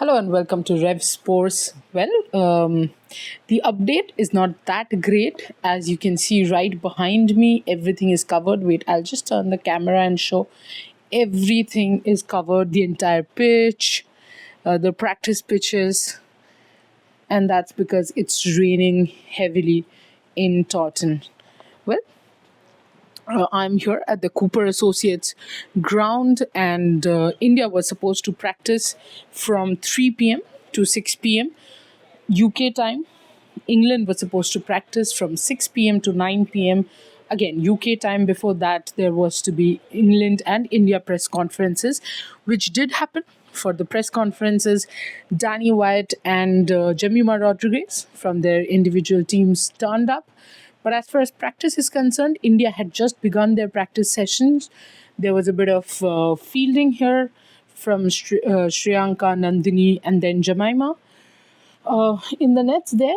Hello and welcome to Revsportz. The update is not that great. As you can see right behind me, everything is covered. Wait, I'll just turn the camera and show. Everything is covered, the entire pitch, the practice pitches, and that's because it's raining heavily in Taunton. Well, I'm here at the Cooper Associates ground, and India was supposed to practice from 3 p.m. to 6 p.m. UK time. England was supposed to practice from 6 p.m. to 9 p.m. Again, UK time. Before that, there was to be England and India press conferences, which did happen. For the press conferences, Danny Wyatt and Jemima Rodriguez from their individual teams turned up. But as far as practice is concerned, India had just begun their practice sessions. There was a bit of fielding here from Shriyanka, Nandini, and then Jemima. In the nets there,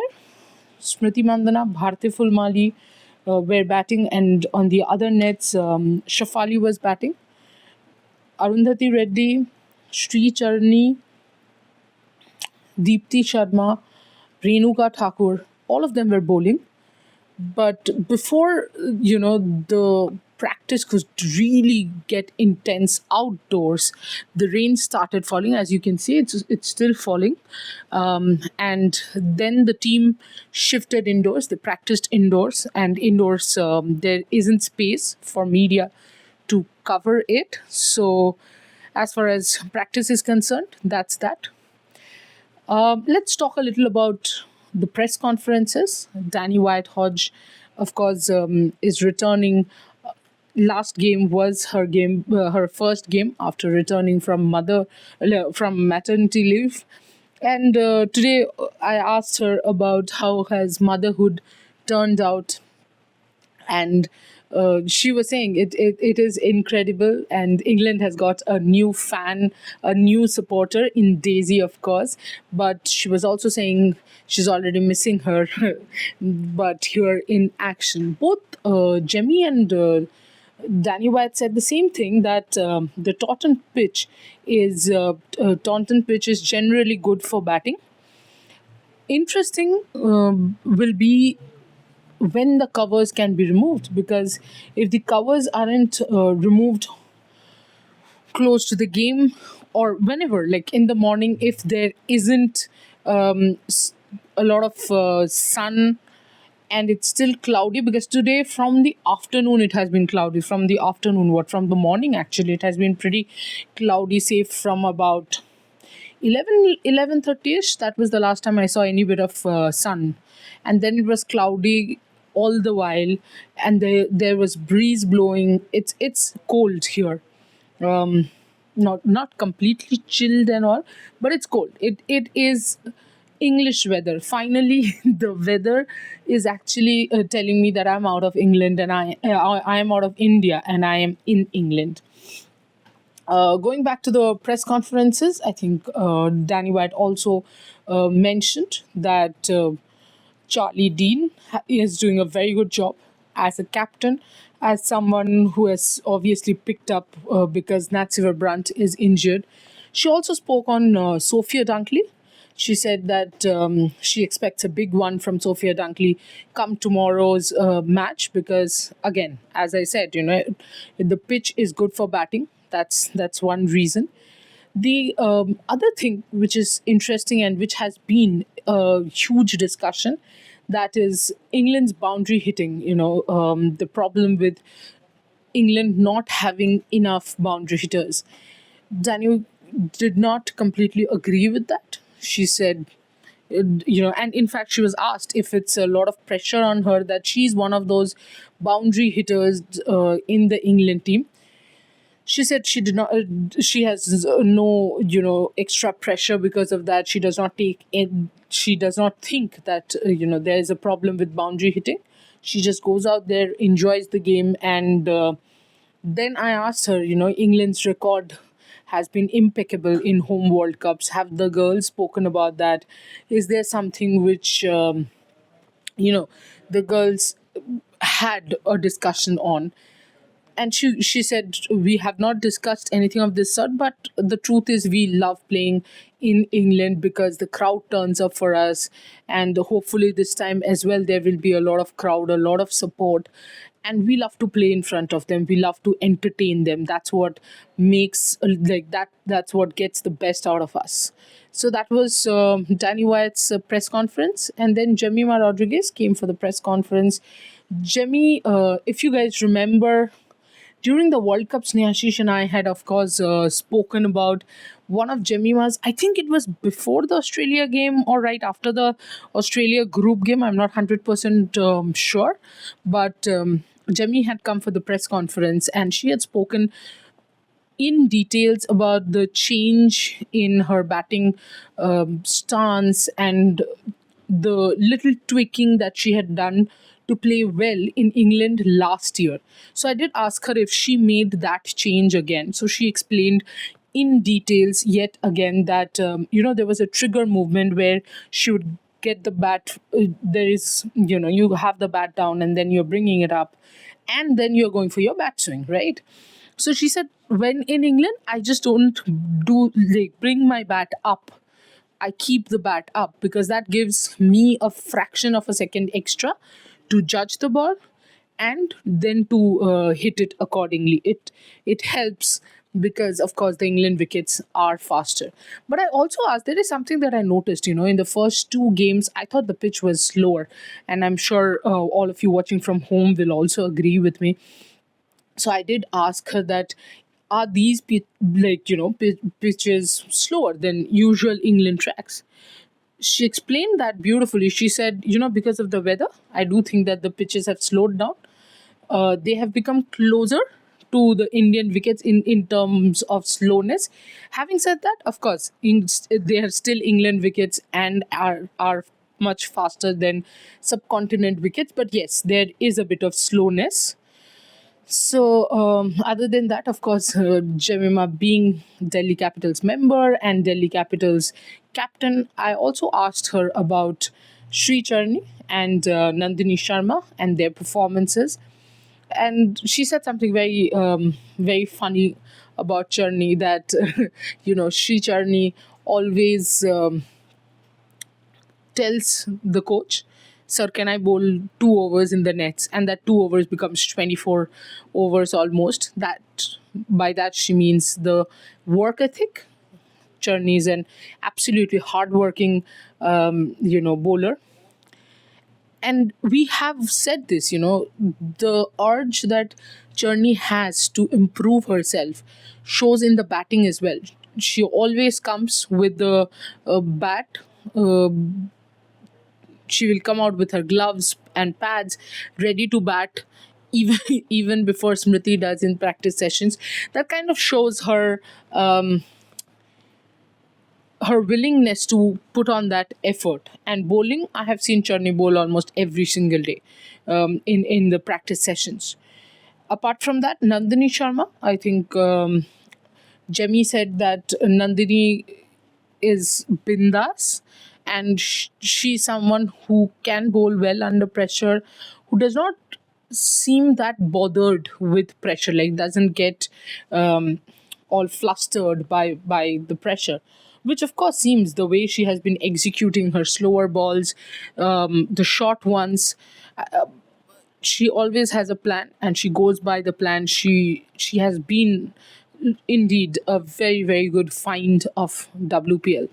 Smriti Mandana, Bharti Fulmali were batting, and on the other nets, Shafali was batting. Arundhati Reddy, Sri Charni, Deepti Sharma, Renuka Thakur, all of them were bowling. But before, the practice could really get intense outdoors, the rain started falling. As you can see, it's still falling. And then the team shifted indoors. They practiced indoors, and indoors there isn't space for media to cover it. So as far as practice is concerned, that's that. Let's talk a little about the press conferences. Danny White-Hodge, of course, is returning. Last game was her first game after returning from maternity leave. And today I asked her about how has motherhood turned out, and she was saying it is incredible, and England has got a new fan, a new supporter in Daisy, of course. But she was also saying she's already missing her, but here in action. Both Jemmy and Danny White said the same thing, that the Taunton pitch is generally good for batting. Interesting will be when the covers can be removed, because if the covers aren't removed close to the game, or whenever, like in the morning, if there isn't a lot of sun and it's still cloudy, because today from the afternoon it has been cloudy. From the afternoon, from the morning actually, it has been pretty cloudy, say from about 11:30ish. That was the last time I saw any bit of sun, and then it was cloudy all the while, and there was breeze blowing. It's cold here, not completely chilled and all, but it's cold. It is English weather. Finally, the weather is actually telling me that I'm out of England, and I am out of India, and I am in England. Going back to the press conferences, I think Danny White also mentioned that Charlie Dean is doing a very good job as a captain, as someone who has obviously picked up because Natsiver Brunt is injured. She also spoke on Sophia Dunkley. She said that she expects a big one from Sophia Dunkley come tomorrow's match, because, again, as I said, the pitch is good for batting. That's one reason. The other thing which is interesting and which has been a huge discussion, that is England's boundary hitting. The problem with England not having enough boundary hitters. Daniel did not completely agree with that. She said, and in fact she was asked if it's a lot of pressure on her that she's one of those boundary hitters in the England team. She said she did not. She has no, extra pressure because of that. She does not take in. She does not think that there is a problem with boundary hitting. She just goes out there, enjoys the game, and then I asked her. England's record has been impeccable in home World Cups. Have the girls spoken about that? Is there something which the girls had a discussion on? and she said, we have not discussed anything of this sort, but the truth is we love playing in England because the crowd turns up for us, and hopefully this time as well there will be a lot of crowd, a lot of support, and we love to play in front of them, we love to entertain them. That's what makes like that's what gets the best out of us. So that was Danny Wyatt's press conference, and then Jemima Rodriguez came for the press conference. Jemmy, if you guys remember, during the World Cup, Snehashish and I had, of course, spoken about one of Jemima's. I think it was before the Australia game or right after the Australia group game. I'm not 100% sure. But Jemmy had come for the press conference and she had spoken in details about the change in her batting stance and the little tweaking that she had done to play well in England last year. So I did ask her if she made that change again. So she explained in details yet again that, there was a trigger movement where she would get the bat. There is, you have the bat down and then you're bringing it up and then you're going for your bat swing, right? So she said, when in England, I just don't bring my bat up. I keep the bat up because that gives me a fraction of a second extra to judge the ball and then to hit it accordingly. It helps because, of course, the England wickets are faster. But I also asked, there is something that I noticed, in the first two games, I thought the pitch was slower. And I'm sure all of you watching from home will also agree with me. So I did ask her that, are these pitches slower than usual England tracks? She explained that beautifully. She said, because of the weather, I do think that the pitches have slowed down. They have become closer to the Indian wickets in terms of slowness. Having said that, of course, they are still England wickets and are much faster than subcontinent wickets. But yes, there is a bit of slowness. So, other than that, of course, Jemima being Delhi Capitals member and Delhi Capitals captain, I also asked her about Sri Charni and Nandini Sharma and their performances. And she said something very, very funny about Charni that, Sri Charni always tells the coach, sir, can I bowl 2 overs in the nets? And that 2 overs becomes 24 overs almost. By that she means the work ethic. Charni is an absolutely hardworking, bowler. And we have said this, the urge that Charni has to improve herself shows in the batting as well. She always comes with the bat. She will come out with her gloves and pads ready to bat even before Smriti does in practice sessions. That kind of shows her her willingness to put on that effort. And bowling, I have seen Charni bowl almost every single day in the practice sessions. Apart from that, Nandini Sharma, I think Jemmy said that Nandini is bindas and she's someone who can bowl well under pressure, who does not seem that bothered with pressure, like doesn't get all flustered by the pressure, which of course seems the way she has been executing her slower balls, the short ones. She always has a plan and she goes by the plan. She has been indeed a very, very good find of WPL.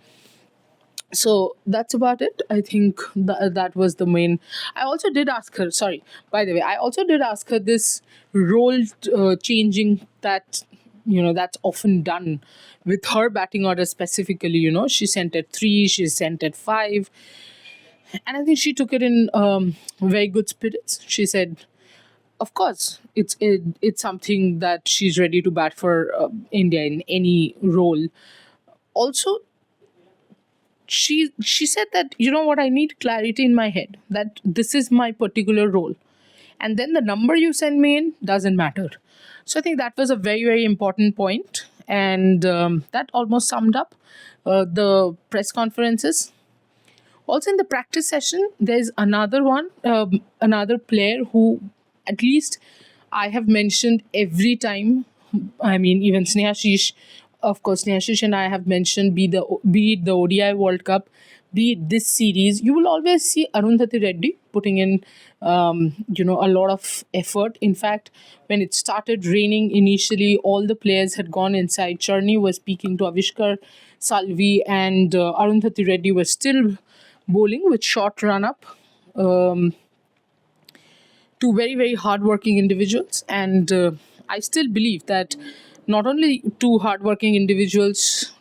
So that's about it. I think that was the main. I also did ask her, sorry, by the way, I also did ask her this role changing that, that's often done with her batting order specifically. She sent at 3, she sent at 5. And I think she took it in very good spirits. She said, of course, it's something that she's ready to bat for India in any role. Also, she said that, what, I need clarity in my head that this is my particular role. And then the number you send me in doesn't matter. So I think that was a very, very important point. And that almost summed up the press conferences. Also in the practice session, there's another player who, at least I have mentioned every time. I mean, even Snehashish, of course, Snehashish and I have mentioned, be it the ODI World Cup, be it this series, you will always see Arundhati Reddy putting in, a lot of effort. In fact, when it started raining initially, all the players had gone inside. Charni was speaking to Avishkar Salvi, and Arundhati Reddy was still bowling with short run up. Um, Two very very hardworking individuals, and I still believe that not only two hardworking individuals,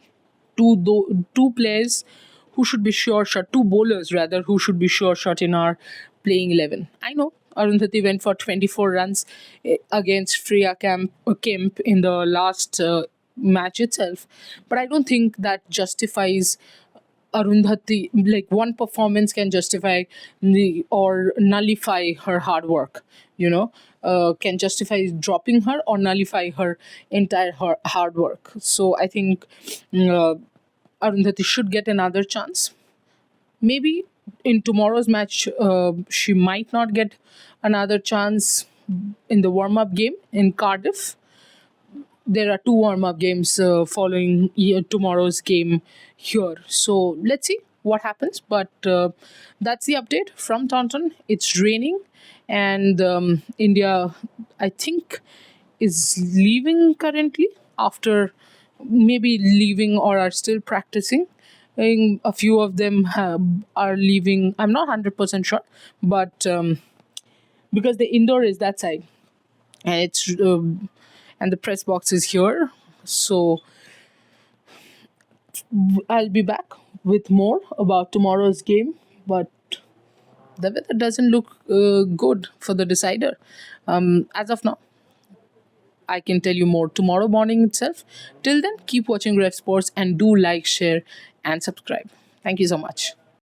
two players who should be sure shot, two bowlers rather who should be sure shot in our playing 11. I know Arundhati went for 24 runs against Kemp in the last match itself, but I don't think that justifies Arundhati, like one performance can justify or nullify her hard work, can justify dropping her or nullify her entire hard work. So I think uh, Arundhati should get another chance. Maybe in tomorrow's match, she might not get another chance in the warm up game in Cardiff. There are two warm-up games following tomorrow's game here. So let's see what happens. But that's the update from Taunton. It's raining, and India, I think, is leaving currently after maybe leaving or are still practicing. A few of them are leaving. I'm not 100% sure, but because the indoor is that side, and and the press box is here. So I'll be back with more about tomorrow's game, but the weather doesn't look good for the decider. As of now, I can tell you more tomorrow morning itself. Till then, keep watching Revsportz and do like, share, and subscribe. Thank you so much.